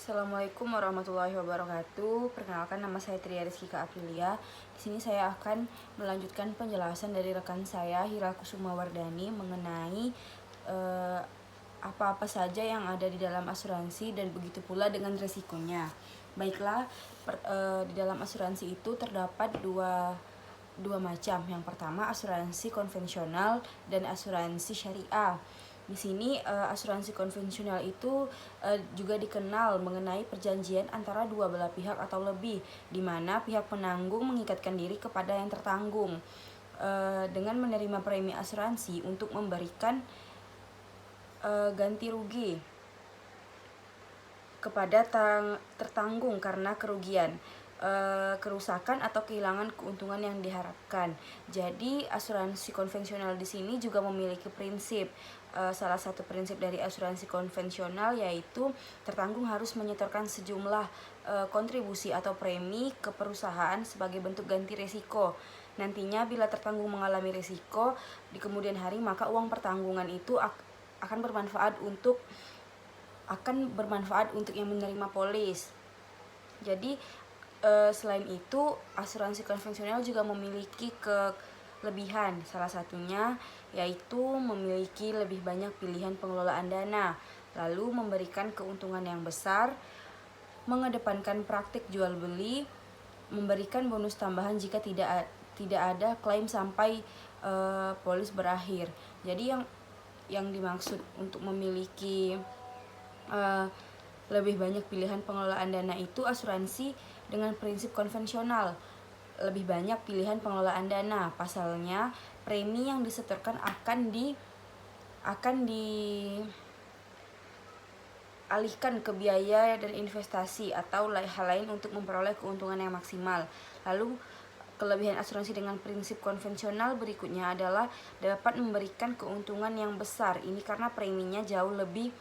Assalamualaikum warahmatullahi wabarakatuh. Perkenalkan, nama saya Tria Rizkika Aprilia. Di sini saya akan melanjutkan penjelasan dari rekan saya Hira Kusuma Wardani mengenai apa-apa saja yang ada di dalam asuransi dan begitu pula dengan resikonya. Baiklah, di dalam asuransi itu terdapat dua macam. Yang pertama asuransi konvensional dan asuransi syariah. Di sini asuransi konvensional itu juga dikenal mengenai perjanjian antara dua belah pihak atau lebih, di mana pihak penanggung mengikatkan diri kepada yang tertanggung dengan menerima premi asuransi untuk memberikan ganti rugi kepada tertanggung karena kerugian, kerusakan atau kehilangan keuntungan yang diharapkan. Jadi asuransi konvensional di sini juga memiliki prinsip. Salah satu prinsip dari asuransi konvensional yaitu tertanggung harus menyetorkan sejumlah kontribusi atau premi ke perusahaan sebagai bentuk ganti risiko. Nantinya bila tertanggung mengalami risiko di kemudian hari, maka uang pertanggungan itu akan bermanfaat untuk yang menerima polis. Jadi selain itu asuransi konvensional juga memiliki kelebihan. Salah satunya yaitu memiliki lebih banyak pilihan pengelolaan dana, lalu memberikan keuntungan yang besar, mengedepankan praktik jual beli, memberikan bonus tambahan jika tidak ada klaim sampai polis berakhir. Jadi yang dimaksud untuk memiliki lebih banyak pilihan pengelolaan dana itu asuransi dengan prinsip konvensional, lebih banyak pilihan pengelolaan dana. Pasalnya premi yang disetorkan akan dialihkan ke biaya dan investasi atau hal lain untuk memperoleh keuntungan yang maksimal. Lalu kelebihan asuransi dengan prinsip konvensional berikutnya adalah dapat memberikan keuntungan yang besar. Ini karena preminya jauh lebih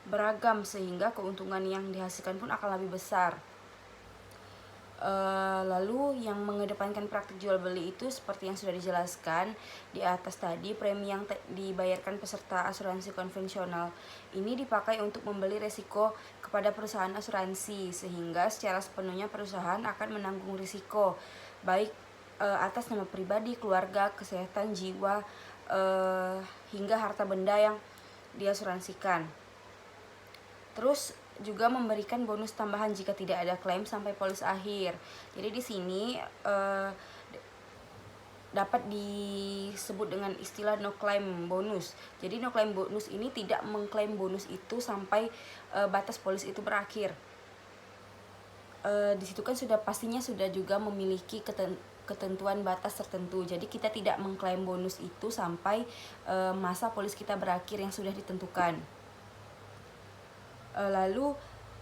beragam sehingga keuntungan yang dihasilkan pun akan lebih besar. Lalu yang mengedepankan praktik jual beli itu seperti yang sudah dijelaskan di atas tadi, premi yang dibayarkan peserta asuransi konvensional ini dipakai untuk membeli risiko kepada perusahaan asuransi, sehingga secara sepenuhnya perusahaan akan menanggung risiko baik atas nama pribadi, keluarga, kesehatan jiwa hingga harta benda yang diasuransikan. Terus juga memberikan bonus tambahan jika tidak ada klaim sampai polis akhir. Jadi di sini dapat disebut dengan istilah no claim bonus. Jadi no claim bonus ini tidak mengklaim bonus itu sampai batas polis itu berakhir. Di situ kan pastinya sudah juga memiliki ketentuan batas tertentu. Jadi kita tidak mengklaim bonus itu sampai masa polis kita berakhir yang sudah ditentukan. Lalu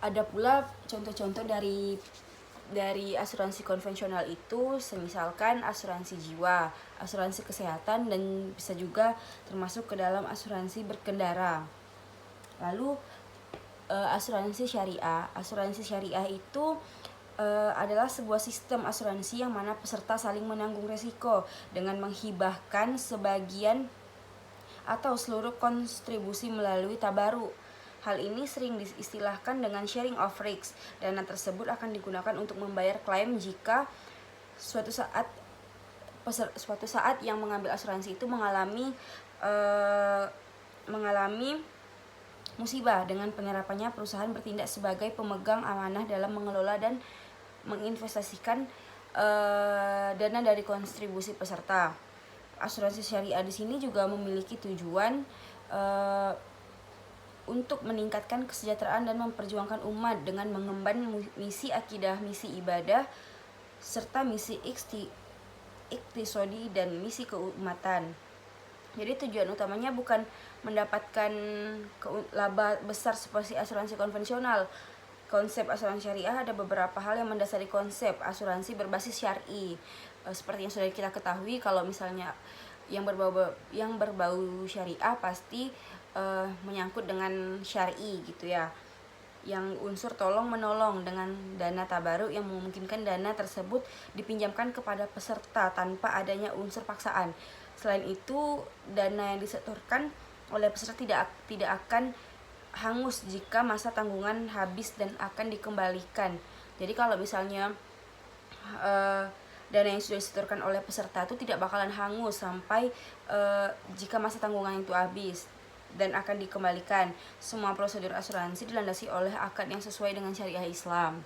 ada pula contoh-contoh dari asuransi konvensional itu, semisalkan asuransi jiwa, asuransi kesehatan, dan bisa juga termasuk ke dalam asuransi berkendara. Lalu asuransi syariah. Asuransi syariah itu adalah sebuah sistem asuransi yang mana peserta saling menanggung risiko dengan menghibahkan sebagian atau seluruh kontribusi melalui tabaruk. Hal ini sering diistilahkan dengan sharing of risks. Dana tersebut akan digunakan untuk membayar klaim jika suatu saat yang mengambil asuransi itu mengalami musibah. Dengan penerapannya, perusahaan bertindak sebagai pemegang amanah dalam mengelola dan menginvestasikan dana dari kontribusi peserta. Asuransi syariah di sini juga memiliki tujuan untuk meningkatkan kesejahteraan dan memperjuangkan umat dengan mengemban misi akidah, misi ibadah, serta misi iktisodi dan misi keumatan. Jadi tujuan utamanya bukan mendapatkan laba besar seperti asuransi konvensional. Konsep asuransi syariah ada beberapa hal yang mendasari konsep asuransi berbasis syar'i. Seperti yang sudah kita ketahui, kalau misalnya yang berbau syariah pasti menyangkut dengan syar'i gitu ya, yang unsur tolong menolong dengan dana tabaruk yang memungkinkan dana tersebut dipinjamkan kepada peserta tanpa adanya unsur paksaan. Selain itu, dana yang disetorkan oleh peserta tidak akan hangus jika masa tanggungan habis dan akan dikembalikan. Jadi kalau misalnya dana yang sudah disetorkan oleh peserta itu tidak bakalan hangus sampai jika masa tanggungan itu habis dan akan dikembalikan. Semua prosedur asuransi dilandasi oleh akad yang sesuai dengan syariah Islam.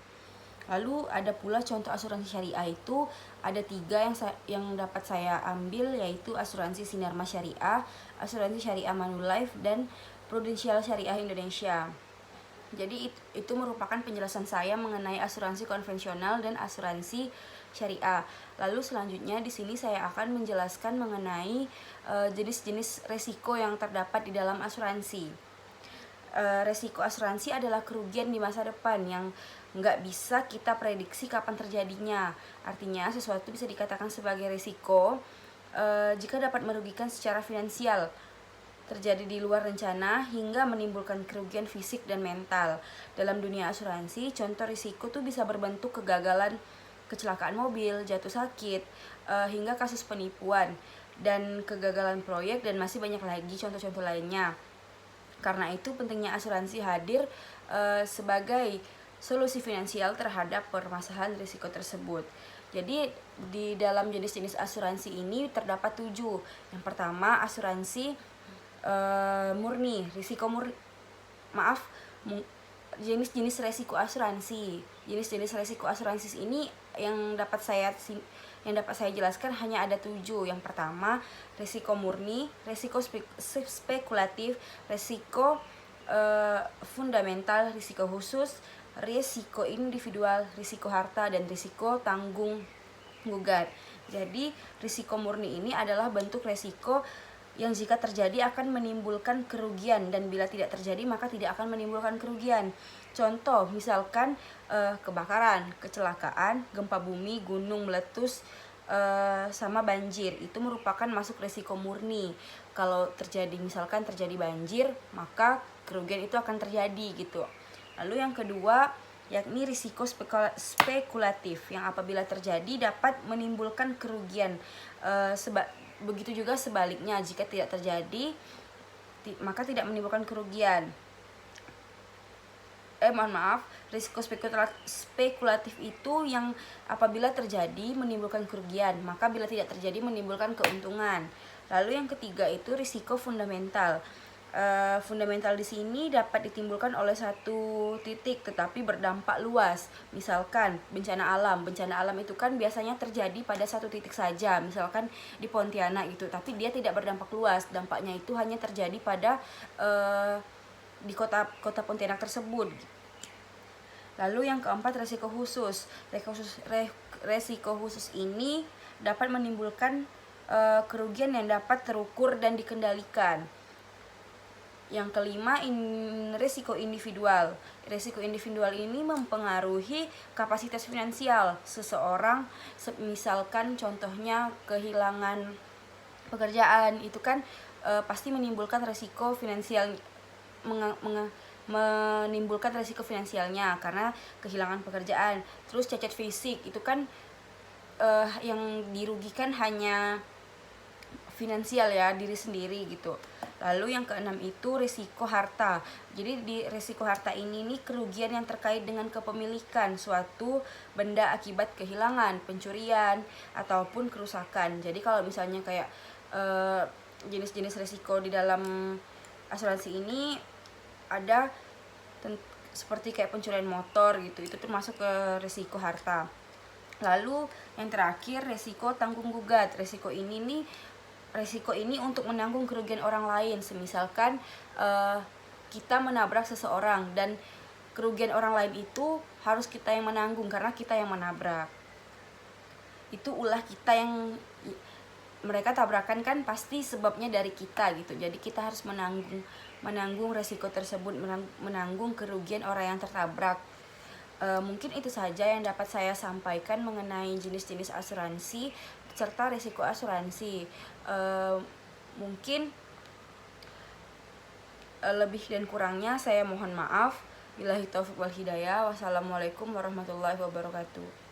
Lalu ada pula contoh asuransi syariah itu ada 3 yang dapat saya ambil, yaitu asuransi Sinarma Syariah, asuransi Syariah Manulife, dan Prudential Syariah Indonesia. Jadi itu merupakan penjelasan saya mengenai asuransi konvensional dan asuransi syariah. Lalu selanjutnya di sini saya akan menjelaskan mengenai jenis-jenis resiko yang terdapat di dalam asuransi. Resiko asuransi adalah kerugian di masa depan yang nggak bisa kita prediksi kapan terjadinya. Artinya sesuatu bisa dikatakan sebagai resiko jika dapat merugikan secara finansial, terjadi di luar rencana hingga menimbulkan kerugian fisik dan mental. Dalam dunia asuransi, contoh risiko tuh bisa berbentuk kegagalan, kecelakaan mobil, jatuh sakit, hingga kasus penipuan dan kegagalan proyek, dan masih banyak lagi contoh-contoh lainnya. Karena itu pentingnya asuransi hadir sebagai solusi finansial terhadap permasalahan risiko tersebut. Jadi di dalam jenis-jenis asuransi ini terdapat 7. Yang pertama asuransi murni, jenis-jenis resiko asuransi. Jenis-jenis resiko asuransi ini yang dapat saya jelaskan hanya ada 7. Yang pertama, resiko murni, resiko spekulatif, resiko fundamental, risiko khusus, risiko individual, risiko harta, dan risiko tanggung gugat. Jadi risiko murni ini adalah bentuk resiko yang jika terjadi akan menimbulkan kerugian, dan bila tidak terjadi maka tidak akan menimbulkan kerugian. Contoh misalkan kebakaran, kecelakaan, gempa bumi, gunung meletus, sama banjir, itu merupakan masuk resiko murni. Kalau misalkan terjadi banjir, maka kerugian itu akan terjadi gitu. Lalu yang kedua yakni risiko spekulatif, yang apabila terjadi dapat menimbulkan kerugian. Begitu juga sebaliknya, jika tidak terjadi maka tidak menimbulkan kerugian. Risiko spekulatif itu yang apabila terjadi menimbulkan kerugian, maka bila tidak terjadi menimbulkan keuntungan. Lalu yang ketiga itu risiko fundamental. Fundamental di sini dapat ditimbulkan oleh satu titik tetapi berdampak luas. Misalkan bencana alam. Bencana alam itu kan biasanya terjadi pada satu titik saja, misalkan di Pontianak gitu, tapi dia tidak berdampak luas. Dampaknya itu hanya terjadi pada di kota Pontianak tersebut. Lalu yang keempat resiko khusus. Resiko khusus ini dapat menimbulkan kerugian yang dapat terukur dan dikendalikan. Yang kelima, risiko individual. Risiko individual ini mempengaruhi kapasitas finansial seseorang. Misalkan contohnya kehilangan pekerjaan, itu kan pasti menimbulkan risiko finansial, menimbulkan risiko finansialnya karena kehilangan pekerjaan. Terus cacat fisik, itu kan yang dirugikan hanya finansial ya, diri sendiri gitu. Lalu yang keenam itu risiko harta. Jadi di risiko harta ini nih kerugian yang terkait dengan kepemilikan suatu benda akibat kehilangan, pencurian, ataupun kerusakan. Jadi kalau misalnya kayak jenis-jenis risiko di dalam asuransi ini ada seperti kayak pencurian motor gitu, itu termasuk ke risiko harta. Lalu yang terakhir risiko tanggung gugat. Risiko ini untuk menanggung kerugian orang lain. Semisalkan kita menabrak seseorang dan kerugian orang lain itu harus kita yang menanggung karena kita yang menabrak. Itu ulah kita yang mereka tabrakan kan pasti sebabnya dari kita gitu. Jadi kita harus menanggung resiko tersebut, menanggung kerugian orang yang tertabrak. Mungkin itu saja yang dapat saya sampaikan mengenai jenis-jenis asuransi serta risiko asuransi. Mungkin lebih dan kurangnya saya mohon maaf. Billahi taufiq wal hidayah. Wassalamualaikum warahmatullahi wabarakatuh.